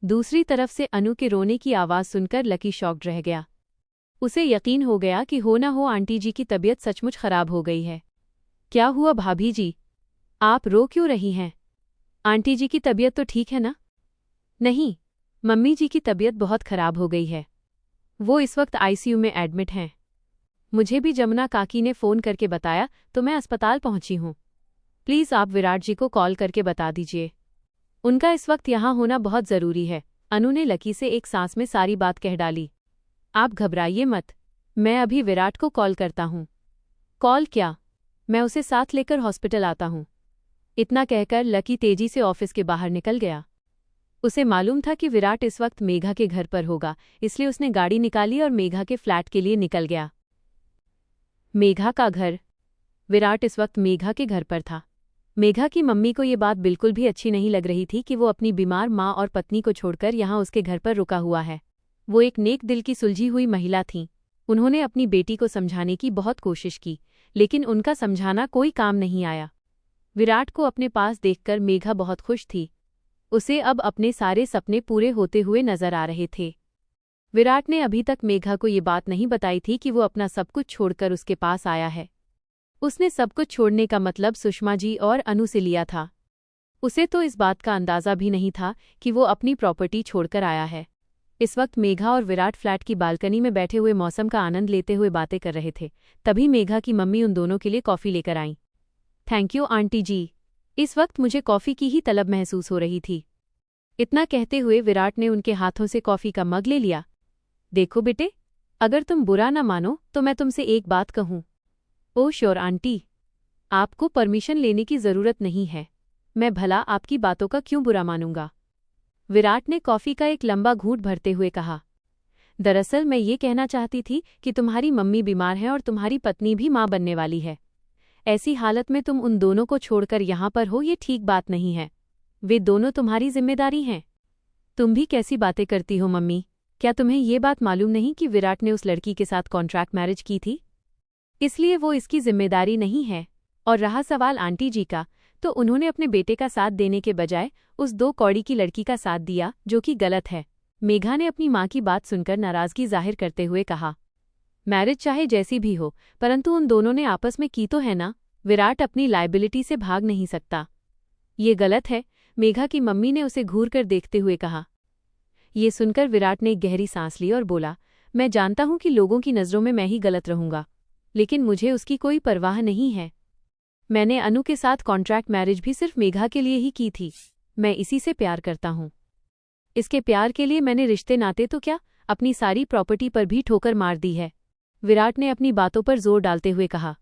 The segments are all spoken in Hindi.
दूसरी तरफ से अनु के रोने की आवाज़ सुनकर लकी शॉक्ड रह गया। उसे यकीन हो गया कि हो ना हो आंटी जी की तबीयत सचमुच खराब हो गई है। क्या हुआ भाभी जी? आप रो क्यों रही हैं? आंटी जी की तबीयत तो ठीक है ना? नहीं, मम्मी जी की तबीयत बहुत खराब हो गई है। वो इस वक्त आईसीयू में एडमिट हैं। मुझे भी जमुना काकी ने फ़ोन करके बताया तो मैं अस्पताल पहुंची हूं। प्लीज़ आप विराट जी को कॉल करके बता दीजिए। उनका इस वक्त यहाँ होना बहुत ज़रूरी है। अनु ने लकी से एक सांस में सारी बात कह डाली। आप घबराइए मत, मैं अभी विराट को कॉल करता हूँ। कॉल क्या? मैं उसे साथ लेकर हॉस्पिटल आता हूँ। इतना कहकर लकी तेजी से ऑफिस के बाहर निकल गया। उसे मालूम था कि विराट इस वक्त मेघा के घर पर होगा, इसलिए उसने गाड़ी निकाली और मेघा के फ्लैट के लिए निकल गया। मेघा का घर। विराट इस वक्त मेघा के घर पर था। मेघा की मम्मी को ये बात बिल्कुल भी अच्छी नहीं लग रही थी कि वो अपनी बीमार माँ और पत्नी को छोड़कर यहाँ उसके घर पर रुका हुआ है। वो एक नेक दिल की सुलझी हुई महिला थीं। उन्होंने अपनी बेटी को समझाने की बहुत कोशिश की, लेकिन उनका समझाना कोई काम नहीं आया। विराट को अपने पास देखकर मेघा बहुत खुश थी। उसे अब अपने सारे सपने पूरे होते हुए नजर आ रहे थे। विराट ने अभी तक मेघा को ये बात नहीं बताई थी कि वो अपना सब कुछ छोड़कर उसके पास आया है। उसने सब कुछ छोड़ने का मतलब सुषमा जी और अनु से लिया था। उसे तो इस बात का अंदाज़ा भी नहीं था कि वो अपनी प्रॉपर्टी छोड़कर आया है। इस वक्त मेघा और विराट फ्लैट की बालकनी में बैठे हुए मौसम का आनंद लेते हुए बातें कर रहे थे। तभी मेघा की मम्मी उन दोनों के लिए कॉफ़ी लेकर आईं। थैंक यू आंटी जी, इस वक्त मुझे कॉफ़ी की ही तलब महसूस हो रही थी। इतना कहते हुए विराट ने उनके हाथों से कॉफ़ी का मग ले लिया। देखो बेटे, अगर तुम बुरा न मानो तो मैं तुमसे एक बात कहूँ। ओह श्योर आंटी, आपको परमिशन लेने की ज़रूरत नहीं है। मैं भला आपकी बातों का क्यों बुरा मानूंगा? विराट ने कॉफ़ी का एक लंबा घूंट भरते हुए कहा। दरअसल मैं ये कहना चाहती थी कि तुम्हारी मम्मी बीमार है और तुम्हारी पत्नी भी माँ बनने वाली है। ऐसी हालत में तुम उन दोनों को छोड़कर यहाँ पर हो, ये ठीक बात नहीं है। वे दोनों तुम्हारी जिम्मेदारी हैं। तुम भी कैसी बातें करती हो मम्मी? क्या तुम्हें ये बात मालूम नहीं कि विराट ने उस लड़की के साथ कॉन्ट्रैक्ट मैरिज की थी, इसलिए वो इसकी जिम्मेदारी नहीं है। और रहा सवाल आंटी जी का, तो उन्होंने अपने बेटे का साथ देने के बजाय उस 2 कौड़ी की लड़की का साथ दिया, जो कि गलत है। मेघा ने अपनी माँ की बात सुनकर नाराज़गी जाहिर करते हुए कहा। मैरिज चाहे जैसी भी हो, परंतु उन दोनों ने आपस में की तो है ना। विराट अपनी लायबिलिटी से भाग नहीं सकता। ये गलत है, मेघा की मम्मी ने उसे घूर कर देखते हुए कहा। ये सुनकर विराट ने एक गहरी सांस ली और बोला, मैं जानता हूं कि लोगों की नज़रों में मैं ही गलत रहूंगा, लेकिन मुझे उसकी कोई परवाह नहीं है। मैंने अनु के साथ कॉन्ट्रैक्ट मैरिज भी सिर्फ मेघा के लिए ही की थी। मैं इसी से प्यार करता हूँ। इसके प्यार के लिए मैंने रिश्ते नाते तो क्या, अपनी सारी प्रॉपर्टी पर भी ठोकर मार दी है। विराट ने अपनी बातों पर जोर डालते हुए कहा।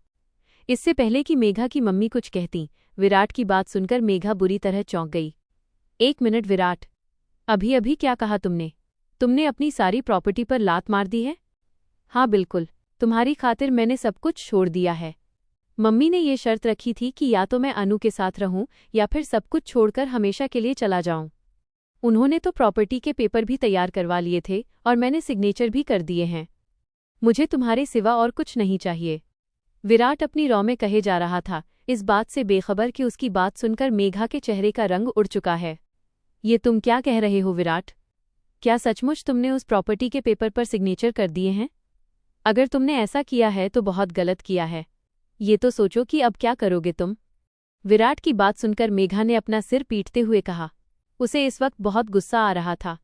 इससे पहले कि मेघा की मम्मी कुछ कहती, विराट की बात सुनकर मेघा बुरी तरह चौंक गई। 1 मिनट विराट, अभी अभी क्या कहा तुमने? तुमने अपनी सारी प्रॉपर्टी पर लात मार दी है? हाँ बिल्कुल, तुम्हारी खातिर मैंने सब कुछ छोड़ दिया है। मम्मी ने ये शर्त रखी थी कि या तो मैं अनु के साथ रहूं या फिर सब कुछ छोड़कर हमेशा के लिए चला जाऊं। उन्होंने तो प्रॉपर्टी के पेपर भी तैयार करवा लिए थे और मैंने सिग्नेचर भी कर दिए हैं। मुझे तुम्हारे सिवा और कुछ नहीं चाहिए। विराट अपनी रौ में कहे जा रहा था, इस बात से बेखबर कि उसकी बात सुनकर मेघा के चेहरे का रंग उड़ चुका है। ये तुम क्या कह रहे हो विराट? क्या सचमुच तुमने उस प्रॉपर्टी के पेपर पर सिग्नेचर कर दिए हैं? अगर तुमने ऐसा किया है तो बहुत गलत किया है। ये तो सोचो कि अब क्या करोगे तुम? विराट की बात सुनकर मेघा ने अपना सिर पीटते हुए कहा। उसे इस वक्त बहुत गुस्सा आ रहा था।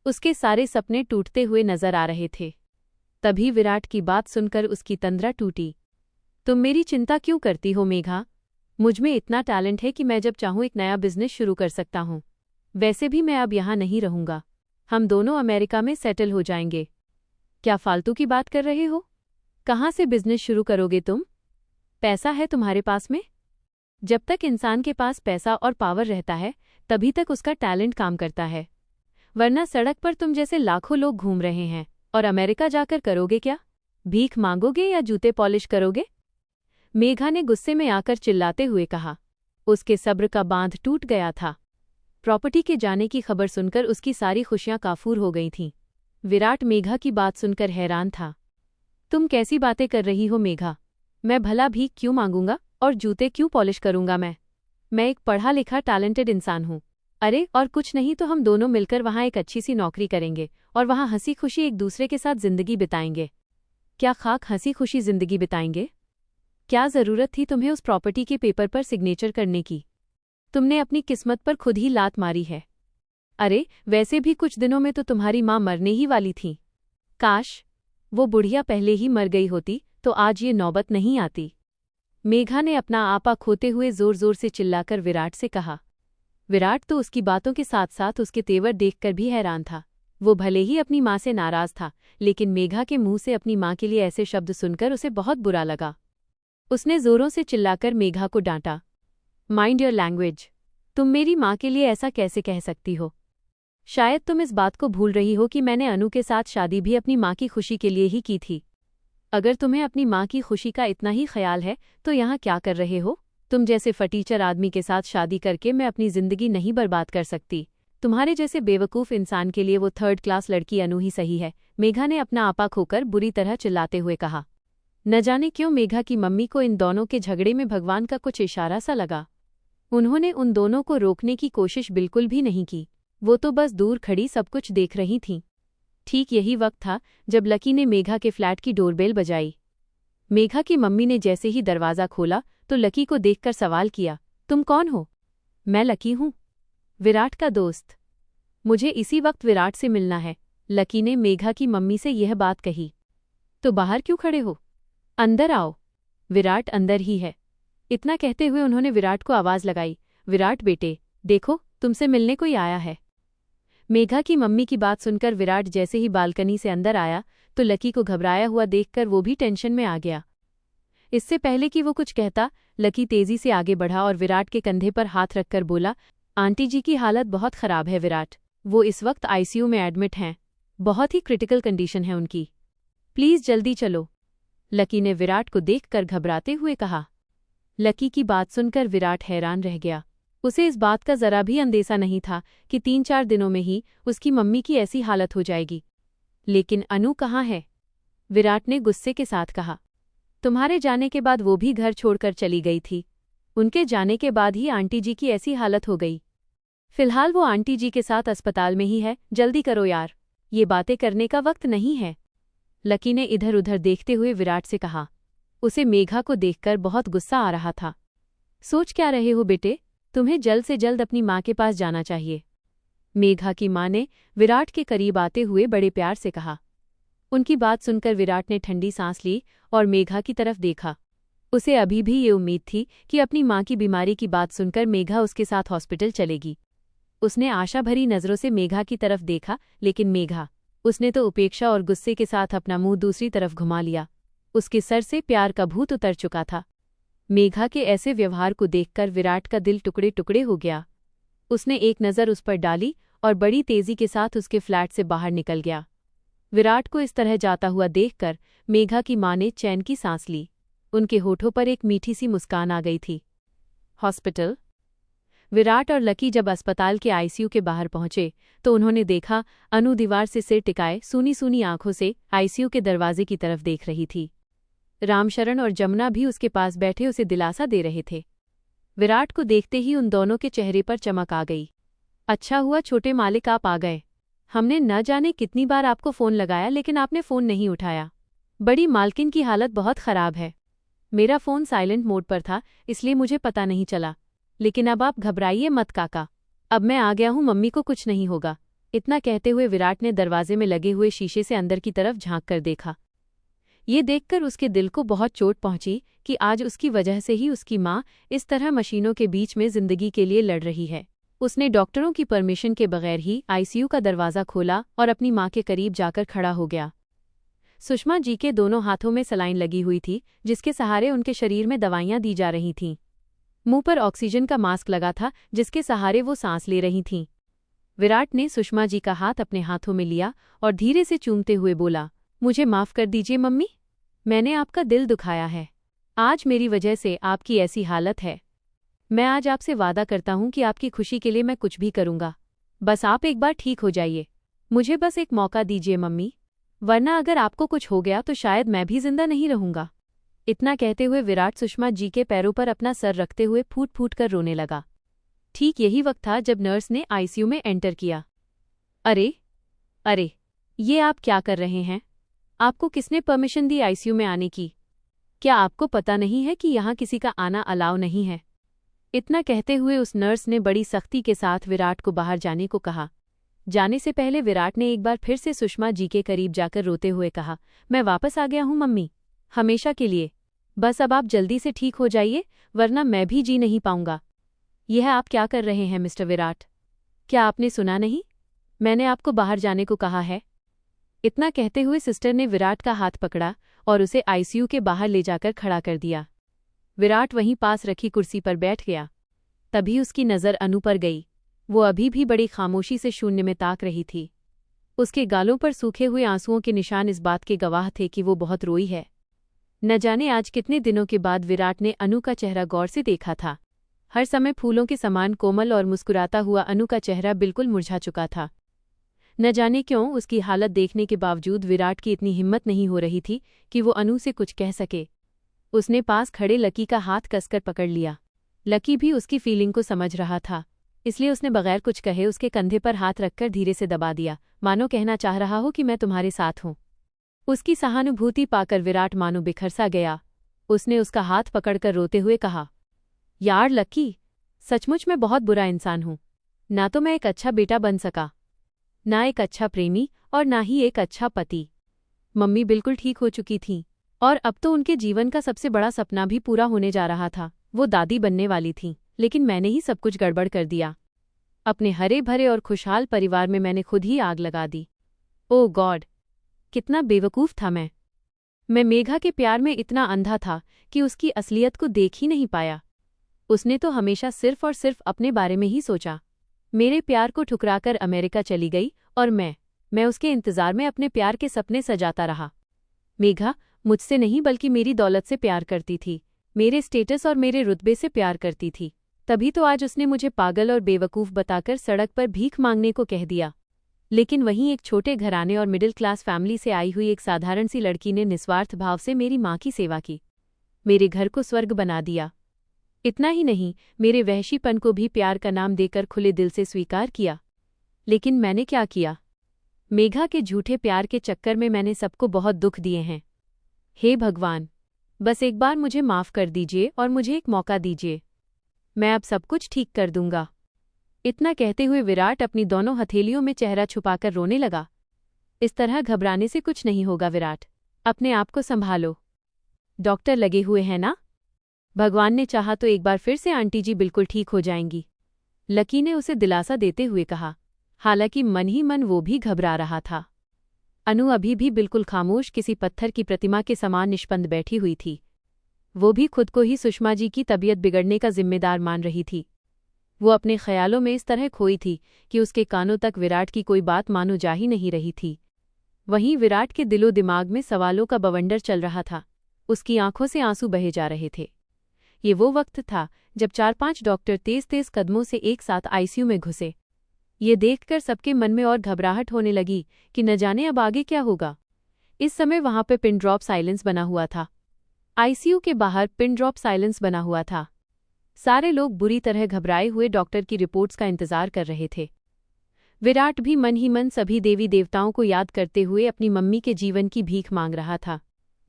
उसके सारे सपने टूटते हुए नजर आ रहे थे। तभी विराट की बात सुनकर उसकी तंद्रा टूटी। तुम मेरी चिंता क्यों करती हो मेघा? मुझमें इतना टैलेंट है कि मैं जब चाहूँ एक नया बिजनेस शुरू कर सकता हूँ। वैसे भी मैं अब यहाँ नहीं रहूँगा। हम दोनों अमेरिका में सेटल हो जाएंगे। क्या फालतू की बात कर रहे हो? कहाँ से बिजनेस शुरू करोगे तुम? पैसा है तुम्हारे पास में? जब तक इंसान के पास पैसा और पावर रहता है तभी तक उसका टैलेंट काम करता है, वरना सड़क पर तुम जैसे लाखों लोग घूम रहे हैं। और अमेरिका जाकर करोगे क्या? भीख मांगोगे या जूते पॉलिश करोगे? मेघा ने गुस्से में आकर चिल्लाते हुए कहा। उसके सब्र का बांध टूट गया था। प्रॉपर्टी के जाने की खबर सुनकर उसकी सारी खुशियां काफूर हो गई थीं। विराट मेघा की बात सुनकर हैरान था। तुम कैसी बातें कर रही हो मेघा? मैं भला भीख क्यों मांगूंगा और जूते क्यों पॉलिश करूंगा? मैं एक पढ़ा लिखा टैलेंटेड इंसान हूँ। अरे और कुछ नहीं तो हम दोनों मिलकर वहाँ एक अच्छी सी नौकरी करेंगे और वहाँ हंसी खुशी एक दूसरे के साथ जिंदगी बिताएंगे। क्या खाक हंसी खुशी जिंदगी बिताएंगे? क्या जरूरत थी तुम्हें उस प्रॉपर्टी के पेपर पर सिग्नेचर करने की? तुमने अपनी किस्मत पर खुद ही लात मारी है। अरे वैसे भी कुछ दिनों में तो तुम्हारी माँ मरने ही वाली थी। काश वो बुढ़िया पहले ही मर गई होती तो आज ये नौबत नहीं आती। मेघा ने अपना आपा खोते हुए जोर जोर से चिल्लाकर विराट से कहा। विराट तो उसकी बातों के साथ साथ उसके तेवर देखकर भी हैरान था। वो भले ही अपनी माँ से नाराज था, लेकिन मेघा के मुंह से अपनी माँ के लिए ऐसे शब्द सुनकर उसे बहुत बुरा लगा। उसने जोरों से चिल्लाकर मेघा को डांटा। Mind your language. तुम मेरी माँ के लिए ऐसा कैसे कह सकती हो? शायद तुम इस बात को भूल रही हो कि मैंने अनु के साथ शादी भी अपनी माँ की खुशी के लिए ही की थी। अगर तुम्हें अपनी माँ की खुशी का इतना ही ख्याल है तो यहाँ क्या कर रहे हो? तुम जैसे फटीचर आदमी के साथ शादी करके मैं अपनी जिंदगी नहीं बर्बाद कर सकती। तुम्हारे जैसे बेवकूफ़ इंसान के लिए वो 3rd क्लास लड़की अनु ही सही है, मेघा ने अपना आपा खोकर बुरी तरह चिल्लाते हुए कहा। न जाने क्यों मेघा की मम्मी को इन दोनों के झगड़े में भगवान का कुछ इशारा सा लगा। उन्होंने उन दोनों को रोकने की कोशिश बिल्कुल भी नहीं की, वो तो बस दूर खड़ी सब कुछ देख रही थीं। ठीक यही वक्त था जब लकी ने मेघा के फ्लैट की डोरबेल बजाई। मेघा की मम्मी ने जैसे ही दरवाज़ा खोला तो लकी को देखकर सवाल किया, तुम कौन हो? मैं लकी हूँ, विराट का दोस्त। मुझे इसी वक्त विराट से मिलना है। लकी ने मेघा की मम्मी से यह बात कही। तो बाहर क्यों खड़े हो? अंदर आओ, विराट अंदर ही है। इतना कहते हुए उन्होंने विराट को आवाज़ लगाई। विराट बेटे, देखो तुमसे मिलने कोई आया है। मेघा की मम्मी की बात सुनकर विराट जैसे ही बालकनी से अंदर आया तो लकी को घबराया हुआ देखकर वो भी टेंशन में आ गया। इससे पहले कि वो कुछ कहता, लकी तेजी से आगे बढ़ा और विराट के कंधे पर हाथ रखकर बोला, आंटी जी की हालत बहुत खराब है विराट, वो इस वक्त आईसीयू में एडमिट हैं, बहुत ही क्रिटिकल कंडीशन है उनकी, प्लीज़ जल्दी चलो। लकी ने विराट को देखकर घबराते हुए कहा। लकी की बात सुनकर विराट हैरान रह गया। उसे इस बात का जरा भी अंदेशा नहीं था कि 3-4 दिनों में ही उसकी मम्मी की ऐसी हालत हो जाएगी। लेकिन अनु कहाँ है? विराट ने गुस्से के साथ कहा। तुम्हारे जाने के बाद वो भी घर छोड़कर चली गई थी। उनके जाने के बाद ही आंटी जी की ऐसी हालत हो गई। फिलहाल वो आंटी जी के साथ अस्पताल में ही है, जल्दी करो यार, ये बातें करने का वक्त नहीं है। लकी ने इधर उधर देखते हुए विराट से कहा। उसे मेघा को देखकर बहुत गुस्सा आ रहा था। सोच क्या रहे हो बेटे, तुम्हें जल्द से जल्द अपनी माँ के पास जाना चाहिए। मेघा की माँ ने विराट के करीब आते हुए बड़े प्यार से कहा। उनकी बात सुनकर विराट ने ठंडी सांस ली और मेघा की तरफ देखा। उसे अभी भी ये उम्मीद थी कि अपनी माँ की बीमारी की बात सुनकर मेघा उसके साथ हॉस्पिटल चलेगी। उसने आशा भरी नज़रों से मेघा की तरफ देखा, लेकिन मेघा, उसने तो उपेक्षा और गुस्से के साथ अपना मुंह दूसरी तरफ घुमा लिया। उसके सर से प्यार का भूत उतर चुका था। मेघा के ऐसे व्यवहार को देखकर विराट का दिल टुकड़े टुकड़े हो गया। उसने एक नज़र उस पर डाली और बड़ी तेजी के साथ उसके फ्लैट से बाहर निकल गया। विराट को इस तरह जाता हुआ देखकर मेघा की माँ ने चैन की सांस ली। उनके होठों पर एक मीठी सी मुस्कान आ गई थी। हॉस्पिटल। विराट और लकी जब अस्पताल के आईसीयू के बाहर पहुंचे तो उन्होंने देखा अनु दीवार से सिर टिकाए सूनी सूनी आंखों से आईसीयू के दरवाजे की तरफ देख रही थी। रामशरण और जमुना भी उसके पास बैठे उसे दिलासा दे रहे थे। विराट को देखते ही उन दोनों के चेहरे पर चमक आ गई। अच्छा हुआ छोटे मालिक आप आ गए। हमने न जाने कितनी बार आपको फ़ोन लगाया लेकिन आपने फ़ोन नहीं उठाया। बड़ी मालकिन की हालत बहुत ख़राब है। मेरा फ़ोन साइलेंट मोड पर था इसलिए मुझे पता नहीं चला, लेकिन अब आप घबराइए मत काका, अब मैं आ गया हूँ, मम्मी को कुछ नहीं होगा। इतना कहते हुए विराट ने दरवाजे में लगे हुए शीशे से अंदर की तरफ झांक कर देखा। ये देखकर उसके दिल को बहुत चोट पहुंची कि आज उसकी वजह से ही उसकी माँ इस तरह मशीनों के बीच में जिंदगी के लिए लड़ रही है। उसने डॉक्टरों की परमिशन के बगैर ही आईसीयू का दरवाज़ा खोला और अपनी माँ के करीब जाकर खड़ा हो गया। सुषमा जी के दोनों हाथों में सलाइन लगी हुई थी, जिसके सहारे उनके शरीर में दवाइयाँ दी जा रही थीं। मुंह पर ऑक्सीजन का मास्क लगा था, जिसके सहारे वो सांस ले रही थीं। विराट ने सुषमा जी का हाथ अपने हाथों में लिया और धीरे से चूमते हुए बोला, मुझे माफ़ कर दीजिए मम्मी, मैंने आपका दिल दुखाया है। आज मेरी वजह से आपकी ऐसी हालत है। मैं आज आपसे वादा करता हूँ कि आपकी खुशी के लिए मैं कुछ भी करूँगा। बस आप एक बार ठीक हो जाइए। मुझे बस एक मौका दीजिए मम्मी, वरना अगर आपको कुछ हो गया तो शायद मैं भी जिंदा नहीं रहूँगा। इतना कहते हुए विराट सुषमा जी के पैरों पर अपना सर रखते हुए फूट फूट कर रोने लगा। ठीक यही वक्त था जब नर्स ने आईसीयू में एंटर किया। अरे अरे, ये आप क्या कर रहे हैं? आपको किसने परमिशन दी आईसीयू में आने की? क्या आपको पता नहीं है कि यहाँ किसी का आना अलाउ नहीं है? इतना कहते हुए उस नर्स ने बड़ी सख्ती के साथ विराट को बाहर जाने को कहा। जाने से पहले विराट ने एक बार फिर से सुषमा जी के करीब जाकर रोते हुए कहा, मैं वापस आ गया हूँ मम्मी, हमेशा के लिए। बस अब आप जल्दी से ठीक हो जाइए, वरना मैं भी जी नहीं पाऊंगा। यह आप क्या कर रहे हैं मिस्टर विराट? क्या आपने सुना नहीं? मैंने आपको बाहर जाने को कहा है। इतना कहते हुए सिस्टर ने विराट का हाथ पकड़ा और उसे आईसीयू के बाहर ले जाकर खड़ा कर दिया। विराट वहीं पास रखी कुर्सी पर बैठ गया। तभी उसकी नज़र अनु पर गई। वो अभी भी बड़ी खामोशी से शून्य में ताक रही थी। उसके गालों पर सूखे हुए आंसुओं के निशान इस बात के गवाह थे कि वो बहुत रोई है। न जाने आज कितने दिनों के बाद विराट ने अनु का चेहरा गौर से देखा था। हर समय फूलों के समान कोमल और मुस्कुराता हुआ अनु का चेहरा बिल्कुल मुरझा चुका था। न जाने क्यों उसकी हालत देखने के बावजूद विराट की इतनी हिम्मत नहीं हो रही थी कि वो अनु से कुछ कह सके। उसने पास खड़े लकी का हाथ कसकर पकड़ लिया। लकी भी उसकी फीलिंग को समझ रहा था, इसलिए उसने बगैर कुछ कहे उसके कंधे पर हाथ रखकर धीरे से दबा दिया, मानो कहना चाह रहा हो कि मैं तुम्हारे साथ हूँ। उसकी सहानुभूति पाकर विराट मानो बिखर सा गया। उसने उसका हाथ पकड़कर रोते हुए कहा, यार लकी, सचमुच मैं बहुत बुरा इंसान हूँ। ना तो मैं एक अच्छा बेटा बन सका, ना एक अच्छा प्रेमी और ना ही एक अच्छा पति। मम्मी बिल्कुल ठीक हो चुकी थीं और अब तो उनके जीवन का सबसे बड़ा सपना भी पूरा होने जा रहा था। वो दादी बनने वाली थीं, लेकिन मैंने ही सब कुछ गड़बड़ कर दिया। अपने हरे भरे और खुशहाल परिवार में मैंने खुद ही आग लगा दी। ओह गॉड, कितना बेवकूफ़ था मैं। मेघा के प्यार में इतना अंधा था कि उसकी असलियत को देख ही नहीं पाया। उसने तो हमेशा सिर्फ और सिर्फ अपने बारे में ही सोचा। मेरे प्यार को ठुकराकर अमेरिका चली गई और मैं उसके इंतज़ार में अपने प्यार के सपने सजाता रहा। मेघा मुझसे नहीं बल्कि मेरी दौलत से प्यार करती थी, मेरे स्टेटस और मेरे रुतबे से प्यार करती थी। तभी तो आज उसने मुझे पागल और बेवकूफ़ बताकर सड़क पर भीख मांगने को कह दिया। लेकिन वहीं एक छोटे घराने और मिडिल क्लास फैमिली से आई हुई एक साधारण सी लड़की ने निस्वार्थ भाव से मेरी माँ की सेवा की, मेरे घर को स्वर्ग बना दिया। इतना ही नहीं, मेरे वहशीपन को भी प्यार का नाम देकर खुले दिल से स्वीकार किया। लेकिन मैंने क्या किया? मेघा के झूठे प्यार के चक्कर में मैंने सबको बहुत दुख दिए हैं। हे भगवान, बस एक बार मुझे माफ़ कर दीजिए और मुझे एक मौका दीजिए। मैं अब सब कुछ ठीक कर दूंगा। इतना कहते हुए विराट अपनी दोनों हथेलियों में चेहरा छुपाकर रोने लगा। इस तरह घबराने से कुछ नहीं होगा विराट, अपने आप को संभालो। डॉक्टर लगे हुए हैं ना? भगवान ने चाहा तो एक बार फिर से आंटी जी बिल्कुल ठीक हो जाएंगी, लकी ने उसे दिलासा देते हुए कहा। हालांकि मन ही मन वो भी घबरा रहा था। अनु अभी भी बिल्कुल खामोश किसी पत्थर की प्रतिमा के समान निष्पन्द बैठी हुई थी। वो भी खुद को ही सुषमा जी की तबीयत बिगड़ने का जिम्मेदार मान रही थी। वो अपने ख्यालों में इस तरह खोई थी कि उसके कानों तक विराट की कोई बात मानो जा ही नहीं रही थी। वहीं विराट के दिलो दिमाग में सवालों का बवंडर चल रहा था। उसकी आंखों से आंसू बहे जा रहे थे। ये वो वक्त था जब 4-5 डॉक्टर तेज-तेज कदमों से एक साथ आईसीयू में घुसे। ये देखकर सबके मन में और घबराहट होने लगी कि न जाने अब आगे क्या होगा। इस समय वहां पे पिन ड्रॉप साइलेंस बना हुआ था। आईसीयू के बाहर पिन ड्रॉप साइलेंस बना हुआ था। सारे लोग बुरी तरह घबराए हुए डॉक्टर की रिपोर्ट्स का इंतजार कर रहे थे। विराट भी मन ही मन सभी देवी देवताओं को याद करते हुए अपनी मम्मी के जीवन की भीख मांग रहा था।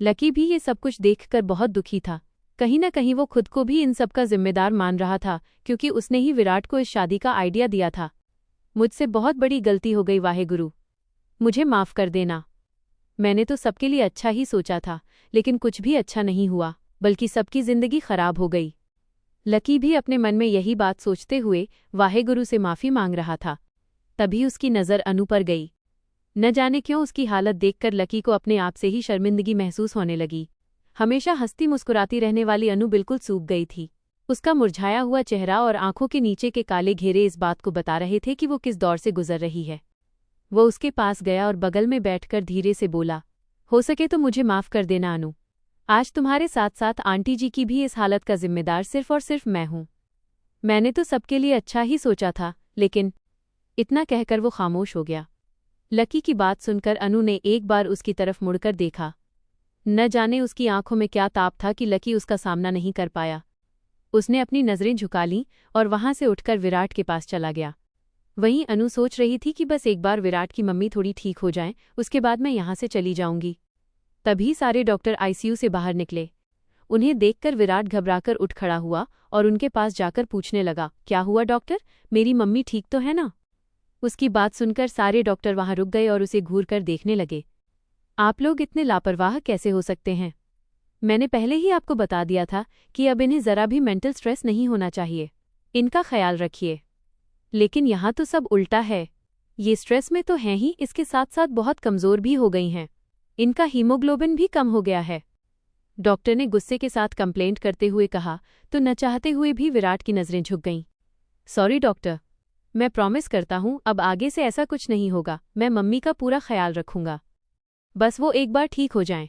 लकी भी ये सब कुछ देखकर बहुत दुखी था। कहीं न कहीं वो खुद को भी इन सब का जिम्मेदार मान रहा था, क्योंकि उसने ही विराट को इस शादी का आइडिया दिया था। मुझसे बहुत बड़ी गलती हो गई वाहेगुरु, मुझे माफ़ कर देना। मैंने तो सबके लिए अच्छा ही सोचा था, लेकिन कुछ भी अच्छा नहीं हुआ, बल्कि सबकी जिंदगी खराब हो गई। लकी भी अपने मन में यही बात सोचते हुए वाहेगुरु से माफ़ी मांग रहा था। तभी उसकी नज़र अनु पर गई। न जाने क्यों उसकी हालत देखकर लकी को अपने आप से ही शर्मिंदगी महसूस होने लगी। हमेशा हंसती मुस्कुराती रहने वाली अनु बिल्कुल सूख गई थी। उसका मुरझाया हुआ चेहरा और आंखों के नीचे के काले घेरे इस बात को बता रहे थे कि वो किस दौर से गुजर रही है। वो उसके पास गया और बगल में बैठकर धीरे से बोला, हो सके तो मुझे माफ़ कर देना अनु। आज तुम्हारे साथ साथ आंटी जी की भी इस हालत का जिम्मेदार सिर्फ और सिर्फ मैं हूँ। मैंने तो सबके लिए अच्छा ही सोचा था, लेकिन इतना कहकर वो खामोश हो गया। लकी की बात सुनकर अनु ने एक बार उसकी तरफ मुड़कर देखा। न जाने उसकी आंखों में क्या ताप था कि लकी उसका सामना नहीं कर पाया। उसने अपनी नज़रें झुका लीं और वहां से उठकर विराट के पास चला गया। वहीं अनु सोच रही थी कि बस एक बार विराट की मम्मी थोड़ी ठीक हो जाएं, उसके बाद मैं यहां से चली जाऊंगी। तभी सारे डॉक्टर आईसीयू से बाहर निकले। उन्हें देखकर विराट घबराकर उठ खड़ा हुआ और उनके पास जाकर पूछने लगा, क्या हुआ डॉक्टर, मेरी मम्मी ठीक तो है ना? उसकी बात सुनकर सारे डॉक्टर वहां रुक गए और उसे घूर कर देखने लगे। आप लोग इतने लापरवाह कैसे हो सकते हैं? मैंने पहले ही आपको बता दिया था कि अब इन्हें जरा भी मेंटल स्ट्रेस नहीं होना चाहिए, इनका ख्याल रखिए। लेकिन यहाँ तो सब उल्टा है। ये स्ट्रेस में तो हैं ही, इसके साथ साथ बहुत कमज़ोर भी हो गई हैं। इनका हीमोग्लोबिन भी कम हो गया है। डॉक्टर ने गुस्से के साथ कंप्लेंट करते हुए कहा तो न चाहते हुए भी विराट की नज़रें झुक गईं। सॉरी डॉक्टर, मैं प्रॉमिस करता हूँ अब आगे से ऐसा कुछ नहीं होगा। मैं मम्मी का पूरा ख्याल रखूंगा, बस वो एक बार ठीक हो जाएं।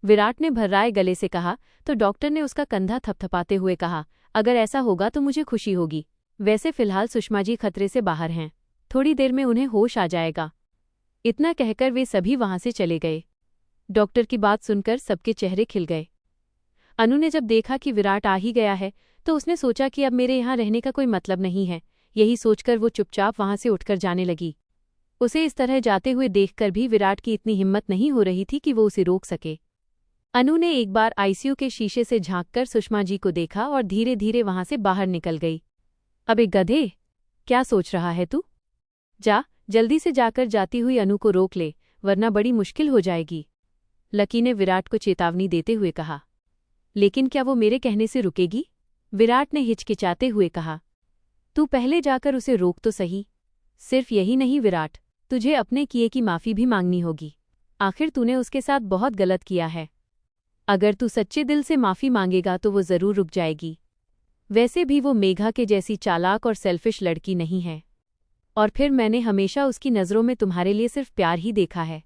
विराट ने भर्राए गले से कहा तो डॉक्टर ने उसका कंधा थपथपाते हुए कहा, अगर ऐसा होगा तो मुझे खुशी होगी। वैसे फिलहाल सुषमा जी खतरे से बाहर हैं, थोड़ी देर में उन्हें होश आ जाएगा। इतना कहकर वे सभी वहां से चले गए। डॉक्टर की बात सुनकर सबके चेहरे खिल गए। अनु ने जब देखा कि विराट आ ही गया है तो उसने सोचा कि अब मेरे यहाँ रहने का कोई मतलब नहीं है। यही सोचकर वो चुपचाप वहां से उठकर जाने लगी। उसे इस तरह जाते हुए देखकर भी विराट की इतनी हिम्मत नहीं हो रही थी कि वो उसे रोक सके। अनु ने एक बार आईसीयू के शीशे से झांककर सुषमा जी को देखा और धीरे धीरे वहां से बाहर निकल गई। अबे गधे, क्या सोच रहा है तू? जा, जल्दी से जाकर जाती हुई अनु को रोक ले, वरना बड़ी मुश्किल हो जाएगी। लकी ने विराट को चेतावनी देते हुए कहा। लेकिन क्या वो मेरे कहने से रुकेगी? विराट ने हिचकिचाते हुए कहा। तू पहले जाकर उसे रोक तो सही। सिर्फ यही नहीं विराट, तुझे अपने किए की माफी भी मांगनी होगी। आखिर तूने उसके साथ बहुत गलत किया है। अगर तू सच्चे दिल से माफी मांगेगा तो वो जरूर रुक जाएगी। वैसे भी वो मेघा के जैसी चालाक और सेल्फिश लड़की नहीं है। और फिर मैंने हमेशा उसकी नज़रों में तुम्हारे लिए सिर्फ प्यार ही देखा है।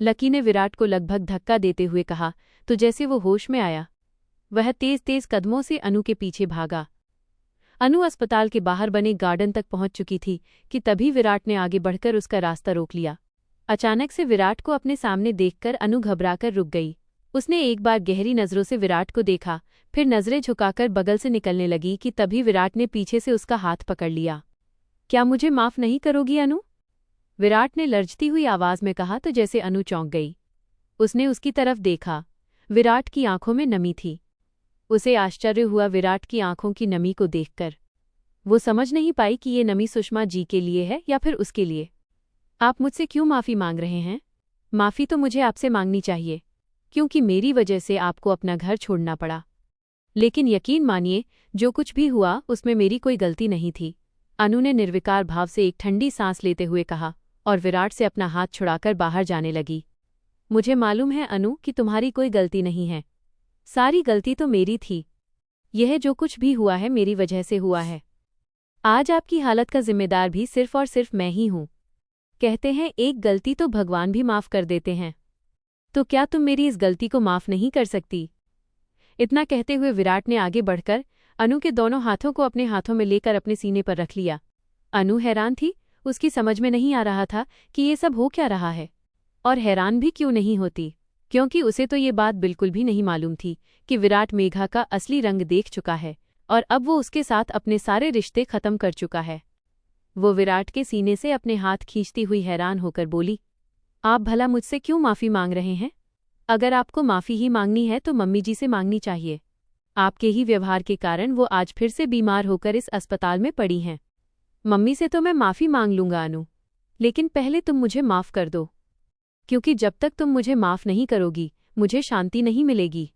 लकी ने विराट को लगभग धक्का देते हुए कहा तो जैसे वो होश में आया, वह तेज तेज कदमों से अनु के पीछे भागा। अनु अस्पताल के बाहर बने गार्डन तक पहुंच चुकी थी कि तभी विराट ने आगे बढ़कर उसका रास्ता रोक लिया। अचानक से विराट को अपने सामने देखकर अनु घबराकर रुक गई। उसने एक बार गहरी नज़रों से विराट को देखा, फिर नज़रें झुकाकर बगल से निकलने लगी कि तभी विराट ने पीछे से उसका हाथ पकड़ लिया। क्या मुझे माफ़ नहीं करोगी अनु? विराट ने लर्जती हुई आवाज़ में कहा तो जैसे अनु चौंक गई। उसने उसकी तरफ देखा। विराट की आंखों में नमी थी। उसे आश्चर्य हुआ विराट की आंखों की नमी को देखकर। वो समझ नहीं पाई कि ये नमी सुषमा जी के लिए है या फिर उसके लिए। आप मुझसे क्यों माफ़ी मांग रहे हैं? माफ़ी तो मुझे आपसे मांगनी चाहिए, क्योंकि मेरी वजह से आपको अपना घर छोड़ना पड़ा। लेकिन यकीन मानिए, जो कुछ भी हुआ उसमें मेरी कोई गलती नहीं थी। अनु ने निर्विकार भाव से एक ठंडी सांस लेते हुए कहा और विराट से अपना हाथ छुड़ाकर बाहर जाने लगी। मुझे मालूम है अनु कि तुम्हारी कोई गलती नहीं है। सारी गलती तो मेरी थी। यह जो कुछ भी हुआ है मेरी वजह से हुआ है। आज आपकी हालत का जिम्मेदार भी सिर्फ और सिर्फ मैं ही हूँ। कहते हैं एक गलती तो भगवान भी माफ़ कर देते हैं। तो क्या तुम मेरी इस गलती को माफ़ नहीं कर सकती? इतना कहते हुए विराट ने आगे बढ़कर अनु के दोनों हाथों को अपने हाथों में लेकर अपने सीने पर रख लिया। अनु हैरान थी। उसकी समझ में नहीं आ रहा था कि ये सब हो क्या रहा है। और हैरान भी क्यों नहीं होती, क्योंकि उसे तो ये बात बिल्कुल भी नहीं मालूम थी कि विराट मेघा का असली रंग देख चुका है और अब वो उसके साथ अपने सारे रिश्ते खत्म कर चुका है। वो विराट के सीने से अपने हाथ खींचती हुई हैरान होकर बोली, आप भला मुझसे क्यों माफ़ी मांग रहे हैं? अगर आपको माफ़ी ही मांगनी है तो मम्मी जी से मांगनी चाहिए। आपके ही व्यवहार के कारण वो आज फिर से बीमार होकर इस अस्पताल में पड़ी हैं। मम्मी से तो मैं माफ़ी मांग लूंगा अनु, लेकिन पहले तुम मुझे माफ़ कर दो, क्योंकि जब तक तुम मुझे माफ़ नहीं करोगी मुझे शांति नहीं मिलेगी।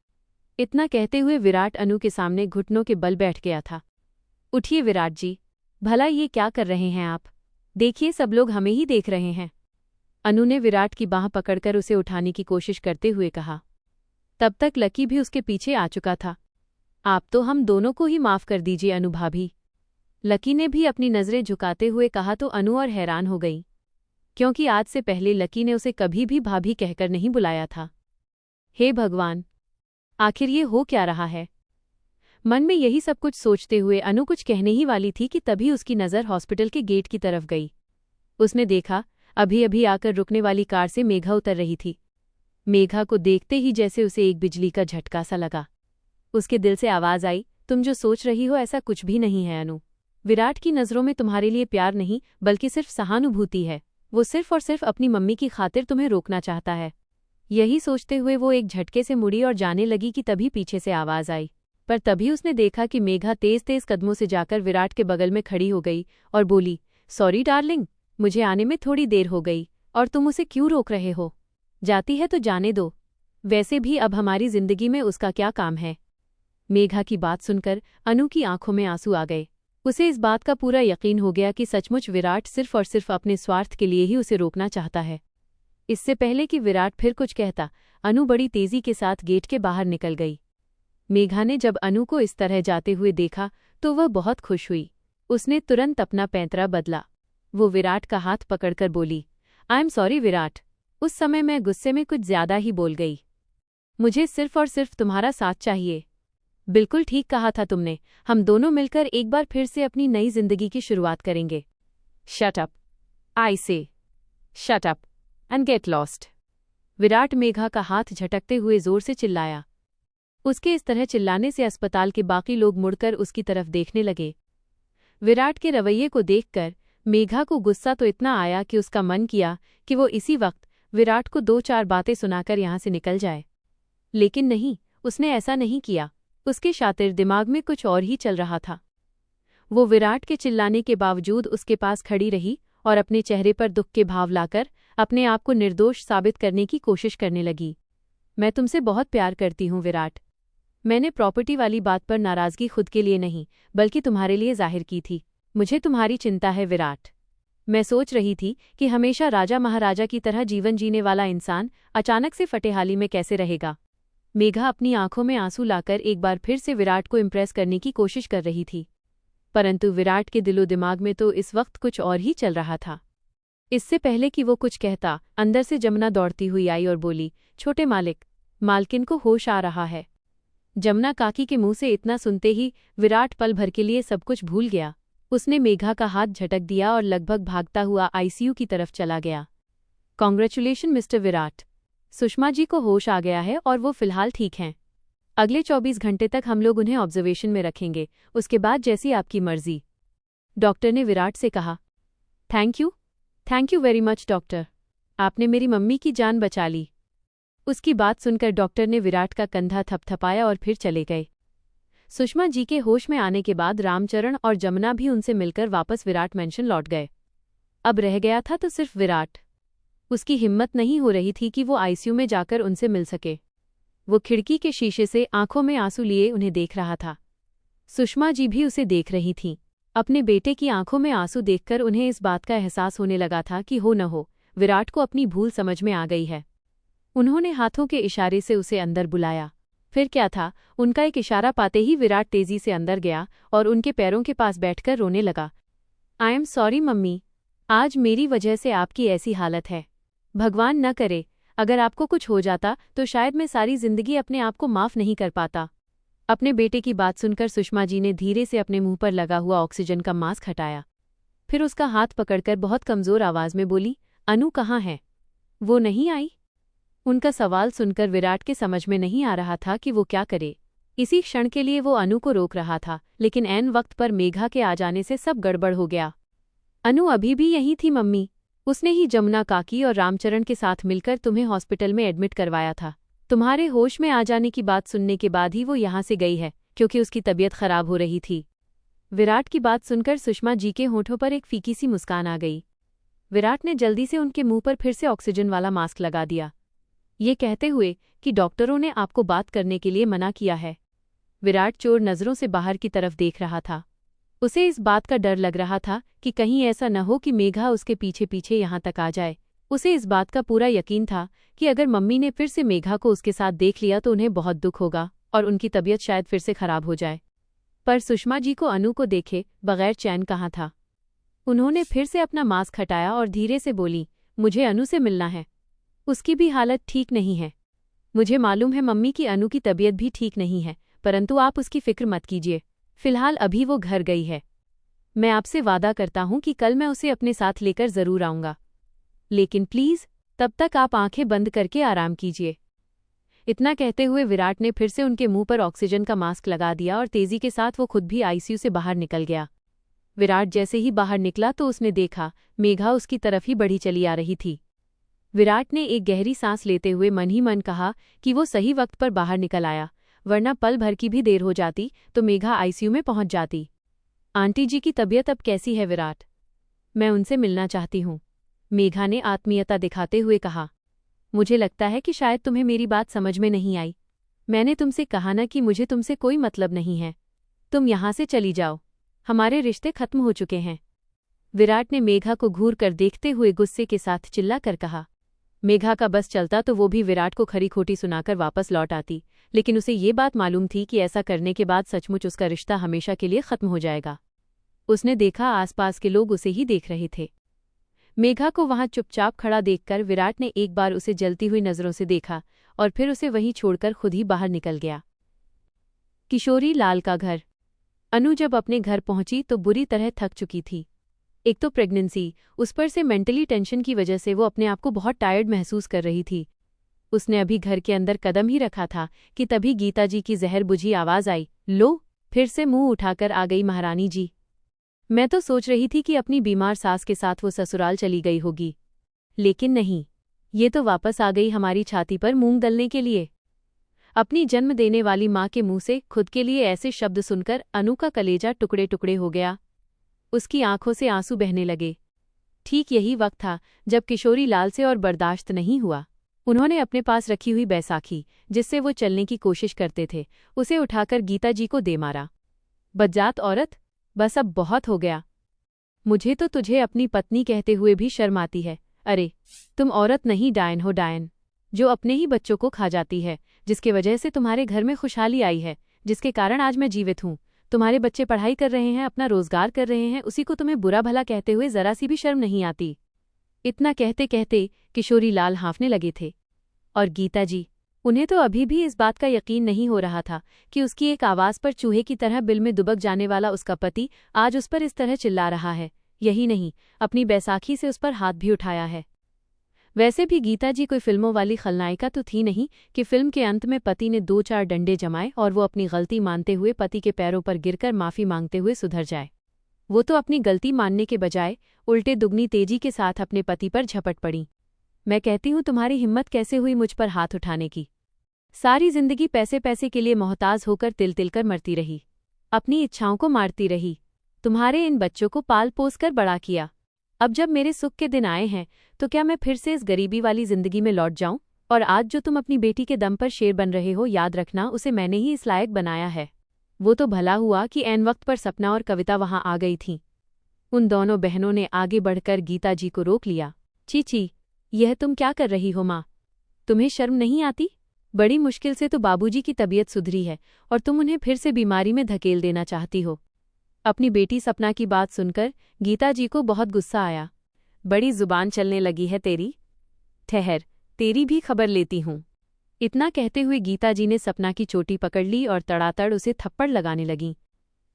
इतना कहते हुए विराट अनु के सामने घुटनों के बल बैठ गया था। उठिए विराट जी, भला ये क्या कर रहे हैं आप? देखिए सब लोग हमें ही देख रहे हैं। अनु ने विराट की बाँह पकड़कर उसे उठाने की कोशिश करते हुए कहा। तब तक लकी भी उसके पीछे आ चुका था। आप तो हम दोनों को ही माफ़ कर दीजिए अनु भाभी। लकी ने भी अपनी नज़रें झुकाते हुए कहा तो अनु और हैरान हो गई, क्योंकि आज से पहले लकी ने उसे कभी भी भाभी कहकर नहीं बुलाया था। हे भगवान, आखिर ये हो क्या रहा है? मन में यही सब कुछ सोचते हुए अनु कुछ कहने ही वाली थी कि तभी उसकी नज़र हॉस्पिटल के गेट की तरफ गई। उसने देखा अभी अभी आकर रुकने वाली कार से मेघा उतर रही थी। मेघा को देखते ही जैसे उसे एक बिजली का झटका सा लगा। उसके दिल से आवाज़ आई, तुम जो सोच रही हो ऐसा कुछ भी नहीं है अनु। विराट की नज़रों में तुम्हारे लिए प्यार नहीं बल्कि सिर्फ सहानुभूति है। वो सिर्फ और सिर्फ अपनी मम्मी की खातिर तुम्हें रोकना चाहता है। यही सोचते हुए वो एक झटके से मुड़ी और जाने लगी कि तभी पीछे से आवाज़ आई। पर तभी उसने देखा कि मेघा तेज तेज कदमों से जाकर विराट के बगल में खड़ी हो गई और बोली, सॉरी डार्लिंग, मुझे आने में थोड़ी देर हो गई और तुम उसे क्यों रोक रहे हो? जाती है तो जाने दो, वैसे भी अब हमारी जिंदगी में उसका क्या काम है? मेघा की बात सुनकर अनु की आंखों में आंसू आ गए। उसे इस बात का पूरा यकीन हो गया कि सचमुच विराट सिर्फ और सिर्फ अपने स्वार्थ के लिए ही उसे रोकना चाहता है। इससे पहले कि विराट फिर कुछ कहता, अनु बड़ी तेजी के साथ गेट के बाहर निकल गई। मेघा ने जब अनु को इस तरह जाते हुए देखा तो वह बहुत खुश हुई। उसने तुरंत अपना पैंतरा बदला। वो विराट का हाथ पकड़कर बोली, आई एम सॉरी विराट, उस समय मैं गुस्से में कुछ ज्यादा ही बोल गई। मुझे सिर्फ और सिर्फ तुम्हारा साथ चाहिए। बिल्कुल ठीक कहा था तुमने, हम दोनों मिलकर एक बार फिर से अपनी नई जिंदगी की शुरुआत करेंगे। शट अप, आई से shut up and get lost. Virat Megha का हाथ झटकते हुए जोर से चिल्लाया। उसके इस तरह चिल्लाने से अस्पताल के बाकी लोग मुड़कर उसकी तरफ देखने लगे। विराट के रवैये को देखकर मेघा को गुस्सा तो इतना आया कि उसका मन किया कि वो इसी वक्त विराट को 2-4 बातें सुनाकर यहां से निकल जाए। लेकिन नहीं, उसने ऐसा नहीं किया। उसके शातिर दिमाग में कुछ और ही चल रहा था। वो विराट के चिल्लाने के बावजूद उसके पास खड़ी रही और अपने चेहरे पर दुख के भाव लाकर अपने आप को निर्दोष साबित करने की कोशिश करने लगी। मैं तुमसे बहुत प्यार करती हूँ विराट। मैंने प्रॉपर्टी वाली बात पर नाराज़गी खुद के लिए नहीं बल्कि तुम्हारे लिए जाहिर की थी। मुझे तुम्हारी चिंता है विराट। मैं सोच रही थी कि हमेशा राजा महाराजा की तरह जीवन जीने वाला इंसान अचानक से फटेहाली में कैसे रहेगा। मेघा अपनी आंखों में आंसू लाकर एक बार फिर से विराट को इम्प्रेस करने की कोशिश कर रही थी, परंतु विराट के दिलो दिमाग में तो इस वक्त कुछ और ही चल रहा था। इससे पहले कि वो कुछ कहता, अंदर से जमुना दौड़ती हुई आई और बोली, छोटे मालिक, मालकिन को होश आ रहा है। जमुना काकी के मुंह से इतना सुनते ही विराट पल भर के लिए सब कुछ भूल गया। उसने मेघा का हाथ झटक दिया और लगभग भागता हुआ आईसीयू की तरफ चला गया। कांग्रेचुलेशन मिस्टर विराट, सुषमा जी को होश आ गया है और वो फिलहाल ठीक हैं। अगले 24 घंटे तक हम लोग उन्हें ऑब्जर्वेशन में रखेंगे, उसके बाद जैसी आपकी मर्जी, डॉक्टर ने विराट से कहा। Thank you very much doctor, आपने मेरी मम्मी की जान बचा ली। उसकी बात सुनकर डॉक्टर ने विराट का कंधा थपथपाया और फिर चले गए। सुषमा जी के होश में आने के बाद रामचरण और जमुना भी उनसे मिलकर वापस विराट मेंशन लौट गए। अब रह गया था तो सिर्फ विराट। उसकी हिम्मत नहीं हो रही थी कि वो आईसीयू में जाकर उनसे मिल सके। वो खिड़की के शीशे से आंखों में आंसू लिए उन्हें देख रहा था। सुषमा जी भी उसे देख रही थीं। अपने बेटे की आंखों में आंसू देखकर उन्हें इस बात का एहसास होने लगा था कि हो न हो विराट को अपनी भूल समझ में आ गई है। उन्होंने हाथों के इशारे से उसे अंदर बुलाया। फिर क्या था, उनका एक इशारा पाते ही विराट तेजी से अंदर गया और उनके पैरों के पास बैठकर रोने लगा। आई एम सॉरी मम्मी, आज मेरी वजह से आपकी ऐसी हालत है। भगवान न करे अगर आपको कुछ हो जाता तो शायद मैं सारी जिंदगी अपने आप को माफ नहीं कर पाता। अपने बेटे की बात सुनकर सुषमा जी ने धीरे से अपने मुंह पर लगा हुआ ऑक्सीजन का मास्क हटाया। फिर उसका हाथ पकड़कर बहुत कमजोर आवाज में बोली, अनु कहाँ है? वो नहीं आई? उनका सवाल सुनकर विराट के समझ में नहीं आ रहा था कि वो क्या करे। इसी क्षण के लिए वो अनु को रोक रहा था, लेकिन ऐन वक्त पर मेघा के आ जाने से सब गड़बड़ हो गया। अनु अभी भी यहीं थी मम्मी, उसने ही जमुना काकी और रामचरण के साथ मिलकर तुम्हें हॉस्पिटल में एडमिट करवाया था। तुम्हारे होश में आ जाने की बात सुनने के बाद ही वो यहाँ से गई है, क्योंकि उसकी तबीयत खराब हो रही थी। विराट की बात सुनकर सुषमा जी के होठों पर एक फीकी सी मुस्कान आ गई। विराट ने जल्दी से उनके मुंह पर फिर से ऑक्सीजन वाला मास्क लगा दिया, ये कहते हुए कि डॉक्टरों ने आपको बात करने के लिए मना किया है। विराट चोर नज़रों से बाहर की तरफ देख रहा था। उसे इस बात का डर लग रहा था कि कहीं ऐसा न हो कि मेघा उसके पीछे पीछे यहाँ तक आ जाए। उसे इस बात का पूरा यकीन था कि अगर मम्मी ने फिर से मेघा को उसके साथ देख लिया तो उन्हें बहुत दुख होगा और उनकी तबीयत शायद फिर से खराब हो जाए। पर सुषमा जी को अनु को देखे बगैर चैन कहाँ था। उन्होंने फिर से अपना मास्क हटाया और धीरे से बोली, मुझे अनु से मिलना है, उसकी भी हालत ठीक नहीं है। मुझे मालूम है मम्मी की अनु की तबीयत भी ठीक नहीं है, परंतु आप उसकी फिक्र मत कीजिए, फिलहाल अभी वो घर गई है। मैं आपसे वादा करता हूँ कि कल मैं उसे अपने साथ लेकर जरूर आऊँगा, लेकिन प्लीज़ तब तक आप आंखें बंद करके आराम कीजिए। इतना कहते हुए विराट ने फिर से उनके मुंह पर ऑक्सीजन का मास्क लगा दिया और तेजी के साथ वो खुद भी आईसीयू से बाहर निकल गया। विराट जैसे ही बाहर निकला तो उसने देखा मेघा उसकी तरफ ही बढ़ी चली आ रही थी। विराट ने एक गहरी सांस लेते हुए मन ही मन कहा कि वो सही वक्त पर बाहर निकल आया, वरना पल भर की भी देर हो जाती तो मेघा आईसीयू में पहुंच जाती। आंटी जी की तबीयत अब कैसी है विराट? मैं उनसे मिलना चाहती हूँ, मेघा ने आत्मीयता दिखाते हुए कहा। मुझे लगता है कि शायद तुम्हें मेरी बात समझ में नहीं आई। मैंने तुमसे कहा ना कि मुझे तुमसे कोई मतलब नहीं है। तुम यहाँ से चली जाओ, हमारे रिश्ते खत्म हो चुके हैं। विराट ने मेघा को घूर कर देखते हुए गुस्से के साथ चिल्ला कर कहा। मेघा का बस चलता तो वो भी विराट को खरी खोटी सुनाकर वापस लौट आती, लेकिन उसे ये बात मालूम थी कि ऐसा करने के बाद सचमुच उसका रिश्ता हमेशा के लिए खत्म हो जाएगा। उसने देखा आसपास के लोग उसे ही देख रहे थे। मेघा को वहां चुपचाप खड़ा देखकर विराट ने एक बार उसे जलती हुई नजरों से देखा और फिर उसे वहीं छोड़कर खुद ही बाहर निकल गया। किशोरी लाल का घर। अनु जब अपने घर पहुंची तो बुरी तरह थक चुकी थी। एक तो प्रेगनेंसी, उस पर से मेंटली टेंशन की वजह से वो अपने आप को बहुत टायर्ड महसूस कर रही थी। उसने अभी घर के अंदर कदम ही रखा था कि तभी गीता जी की जहर बुझी आवाज आई, लो, फिर से मुंह उठाकर आ गई महारानी जी। मैं तो सोच रही थी कि अपनी बीमार सास के साथ वो ससुराल चली गई होगी, लेकिन नहीं, ये तो वापस आ गई हमारी छाती पर मूंग दलने के लिए। अपनी जन्म देने वाली माँ के मुंह से खुद के लिए ऐसे शब्द सुनकर अनु का कलेजा टुकड़े टुकड़े हो गया। उसकी आंखों से आंसू बहने लगे। ठीक यही वक्त था जब किशोरी लाल से और बर्दाश्त नहीं हुआ। उन्होंने अपने पास रखी हुई बैसाखी, जिससे वो चलने की कोशिश करते थे, उसे उठाकर गीता जी को दे मारा। बदजात औरत, बस अब बहुत हो गया। मुझे तो तुझे अपनी पत्नी कहते हुए भी शर्म आती है। अरे, तुम औरत नहीं डायन हो, डायन, जो अपने ही बच्चों को खा जाती है, जिसके वजह से तुम्हारे घर में खुशहाली आई है, जिसके कारण आज मैं जीवित हूँ। तुम्हारे बच्चे पढ़ाई कर रहे हैं, अपना रोजगार कर रहे हैं, उसी को तुम्हें बुरा भला कहते हुए जरा सी भी शर्म नहीं आती। इतना कहते कहते किशोरी लाल हाँफने लगे थे। और गीता जी, उन्हें तो अभी भी इस बात का यकीन नहीं हो रहा था कि उसकी एक आवाज पर चूहे की तरह बिल में दुबक जाने वाला उसका पति आज उस पर इस तरह चिल्ला रहा है। यही नहीं, अपनी बैसाखी से उस पर हाथ भी उठाया है। वैसे भी गीता जी कोई फिल्मों वाली खलनायिका तो थी नहीं कि फिल्म के अंत में पति ने 2-4 डंडे जमाए और वो अपनी गलती मानते हुए पति के पैरों पर गिरकर माफी मांगते हुए सुधर जाए। वो तो अपनी गलती मानने के बजाय उल्टे दुगनी तेजी के साथ अपने पति पर झपट पड़ी। मैं कहती हूँ, तुम्हारी हिम्मत कैसे हुई मुझ पर हाथ उठाने की? सारी जिंदगी पैसे पैसे के लिए मोहताज होकर तिल तिल कर मरती रही, अपनी इच्छाओं को मारती रही, तुम्हारे इन बच्चों को पाल पोस कर बड़ा किया। अब जब मेरे सुख के दिन आए हैं तो क्या मैं फिर से इस गरीबी वाली जिंदगी में लौट जाऊं? और आज जो तुम अपनी बेटी के दम पर शेर बन रहे हो, याद रखना, उसे मैंने ही इस लायक बनाया है। वो तो भला हुआ कि ऐन वक्त पर सपना और कविता वहां आ गई थीं। उन दोनों बहनों ने आगे बढ़कर गीता जी को रोक लिया। चीची, यह तुम क्या कर रही हो माँ? तुम्हें शर्म नहीं आती? बड़ी मुश्किल से तो बाबूजी की तबीयत सुधरी है और तुम उन्हें फिर से बीमारी में धकेल देना चाहती हो। अपनी बेटी सपना की बात सुनकर गीता जी को बहुत गुस्सा आया। बड़ी जुबान चलने लगी है तेरी, ठहर, तेरी भी खबर लेती हूँ। इतना कहते हुए गीता जी ने सपना की चोटी पकड़ ली और तड़ातड़ उसे थप्पड़ लगाने लगीं।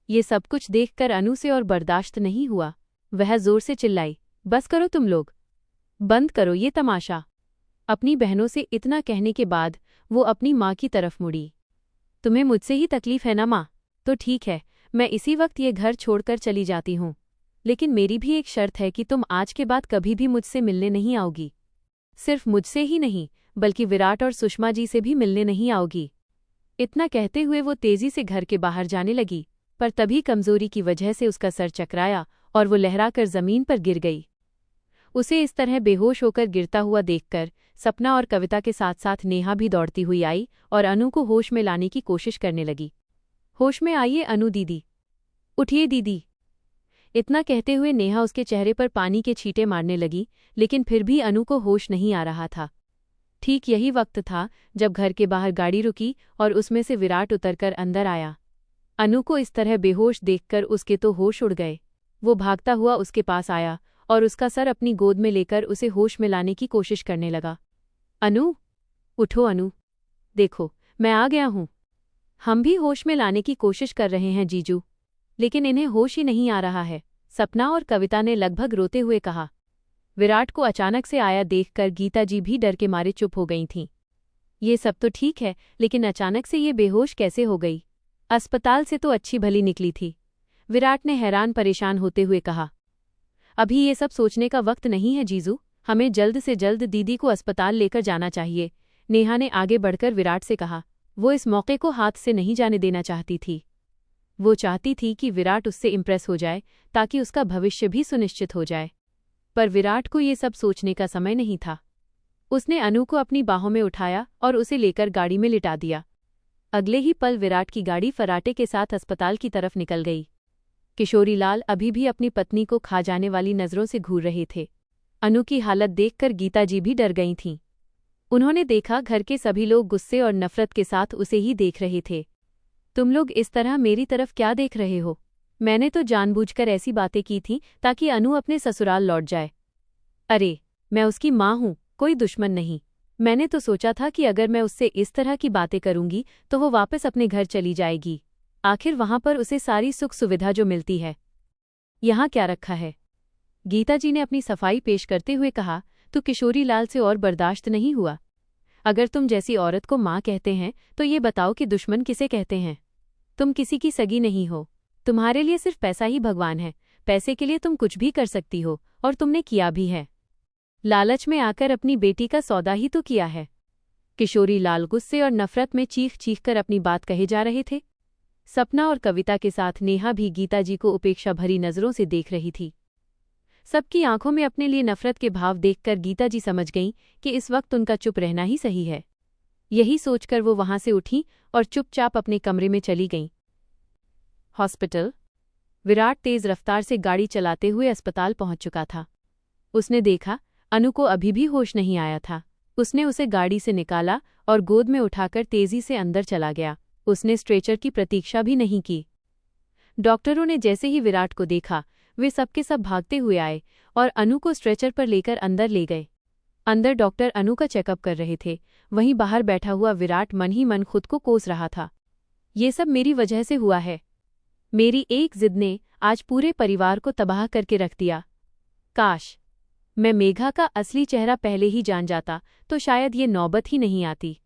ये सब कुछ देखकर अनु से और बर्दाश्त नहीं हुआ। वह जोर से चिल्लाई, बस करो तुम लोग, बंद करो ये तमाशा। अपनी बहनों से इतना कहने के बाद वो अपनी माँ की तरफ मुड़ी। तुम्हें मुझसे ही तकलीफ है ना माँ? तो ठीक है, मैं इसी वक्त ये घर छोड़कर चली जाती हूँ, लेकिन मेरी भी एक शर्त है कि तुम आज के बाद कभी भी मुझसे मिलने नहीं आओगी। सिर्फ मुझसे ही नहीं, बल्कि विराट और सुषमा जी से भी मिलने नहीं आओगी। इतना कहते हुए वो तेजी से घर के बाहर जाने लगी, पर तभी कमजोरी की वजह से उसका सर चकराया और वो लहराकर जमीन पर गिर गई। उसे इस तरह बेहोश होकर गिरता हुआ देखकर सपना और कविता के साथ साथ नेहा भी दौड़ती हुई आई और अनु को होश में लाने की कोशिश करने लगी। होश में आइए अनु दीदी, उठिए दीदी। इतना कहते हुए नेहा उसके चेहरे पर पानी के छींटे मारने लगी, लेकिन फिर भी अनु को होश नहीं आ रहा था। ठीक यही वक्त था जब घर के बाहर गाड़ी रुकी और उसमें से विराट उतरकर अंदर आया। अनु को इस तरह बेहोश देखकर उसके तो होश उड़ गए। वो भागता हुआ उसके पास आया और उसका सर अपनी गोद में लेकर उसे होश में लाने की कोशिश करने लगा। अनु, उठो अनु, देखो मैं आ गया हूँ। हम भी होश में लाने की कोशिश कर रहे हैं जीजू, लेकिन इन्हें होश ही नहीं आ रहा है, सपना और कविता ने लगभग रोते हुए कहा। विराट को अचानक से आया देखकर गीता जी भी डर के मारे चुप हो गई थीं। ये सब तो ठीक है, लेकिन अचानक से ये बेहोश कैसे हो गई? अस्पताल से तो अच्छी भली निकली थी। विराट ने हैरान परेशान होते हुए कहा। अभी ये सब सोचने का वक्त नहीं है जीजू, हमें जल्द से जल्द दीदी को अस्पताल लेकर जाना चाहिए, नेहा ने आगे बढ़कर विराट से कहा। वो इस मौके को हाथ से नहीं जाने देना चाहती थी। वो चाहती थी कि विराट उससे इम्प्रेस हो जाए ताकि उसका भविष्य भी सुनिश्चित हो जाए। पर विराट को ये सब सोचने का समय नहीं था। उसने अनु को अपनी बाहों में उठाया और उसे लेकर गाड़ी में लिटा दिया। अगले ही पल विराट की गाड़ी फराटे के साथ अस्पताल की तरफ निकल गई। किशोरीलाल अभी भी अपनी पत्नी को खा जाने वाली नज़रों से घूर रहे थे। अनु की हालत देखकर गीताजी भी डर गई थीं। उन्होंने देखा घर के सभी लोग गुस्से और नफरत के साथ उसे ही देख रहे थे। तुम लोग इस तरह मेरी तरफ क्या देख रहे हो? मैंने तो जानबूझकर ऐसी बातें की थीं ताकि अनु अपने ससुराल लौट जाए। अरे, मैं उसकी माँ हूँ, कोई दुश्मन नहीं। मैंने तो सोचा था कि अगर मैं उससे इस तरह की बातें करूंगी तो वो वापस अपने घर चली जाएगी। आखिर वहां पर उसे सारी सुख सुविधा जो मिलती है, यहाँ क्या रखा है? गीताजी ने अपनी सफाई पेश करते हुए कहा। तो किशोरीलाल से और बर्दाश्त नहीं हुआ। अगर तुम जैसी औरत को माँ कहते हैं तो ये बताओ कि दुश्मन किसे कहते हैं? तुम किसी की सगी नहीं हो। तुम्हारे लिए सिर्फ पैसा ही भगवान है। पैसे के लिए तुम कुछ भी कर सकती हो, और तुमने किया भी है। लालच में आकर अपनी बेटी का सौदा ही तो किया है। किशोरीलाल गुस्से और नफरत में चीख चीख कर अपनी बात कहे जा रहे थे। सपना और कविता के साथ नेहा भी गीताजी को उपेक्षा भरी नज़रों से देख रही थी। सबकी आंखों में अपने लिए नफरत के भाव देखकर गीताजी समझ गईं कि इस वक्त उनका चुप रहना ही सही है। यही सोचकर वो वहां से उठी और चुपचाप अपने कमरे में चली गईं। हॉस्पिटल। विराट तेज रफ्तार से गाड़ी चलाते हुए अस्पताल पहुंच चुका था। उसने देखा अनु को अभी भी होश नहीं आया था। उसने उसे गाड़ी से निकाला और गोद में उठाकर तेजी से अंदर चला गया। उसने स्ट्रेचर की प्रतीक्षा भी नहीं की। डॉक्टरों ने जैसे ही विराट को देखा, वे सबके सब भागते हुए आए और अनु को स्ट्रेचर पर लेकर अंदर ले गए। अंदर डॉक्टर अनु का चेकअप कर रहे थे, वहीं बाहर बैठा हुआ विराट मन ही मन खुद को कोस रहा था। ये सब मेरी वजह से हुआ है। मेरी एक जिद ने आज पूरे परिवार को तबाह करके रख दिया। काश मैं मेघा का असली चेहरा पहले ही जान जाता तो शायद ये नौबत ही नहीं आती।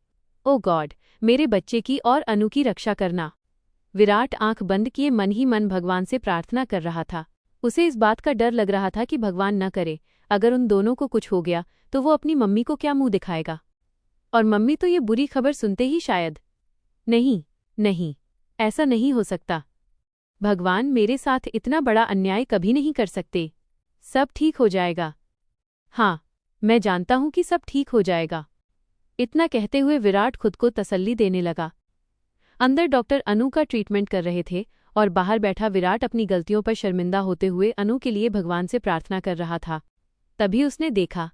ओ गॉड, मेरे बच्चे की और अनु की रक्षा करना। विराट आंख बंद किए मन ही मन भगवान से प्रार्थना कर रहा था। उसे इस बात का डर लग रहा था कि भगवान न करे, अगर उन दोनों को कुछ हो गया तो वो अपनी मम्मी को क्या मुंह दिखाएगा? और मम्मी तो ये बुरी खबर सुनते ही शायद। नहीं नहीं, ऐसा नहीं हो सकता। भगवान मेरे साथ इतना बड़ा अन्याय कभी नहीं कर सकते। सब ठीक हो जाएगा। हाँ, मैं जानता हूं कि सब ठीक हो जाएगा। इतना कहते हुए विराट खुद को तसल्ली देने लगा। अंदर डॉक्टर अनु का ट्रीटमेंट कर रहे थे और बाहर बैठा विराट अपनी गलतियों पर शर्मिंदा होते हुए अनु के लिए भगवान से प्रार्थना कर रहा था। तभी उसने देखा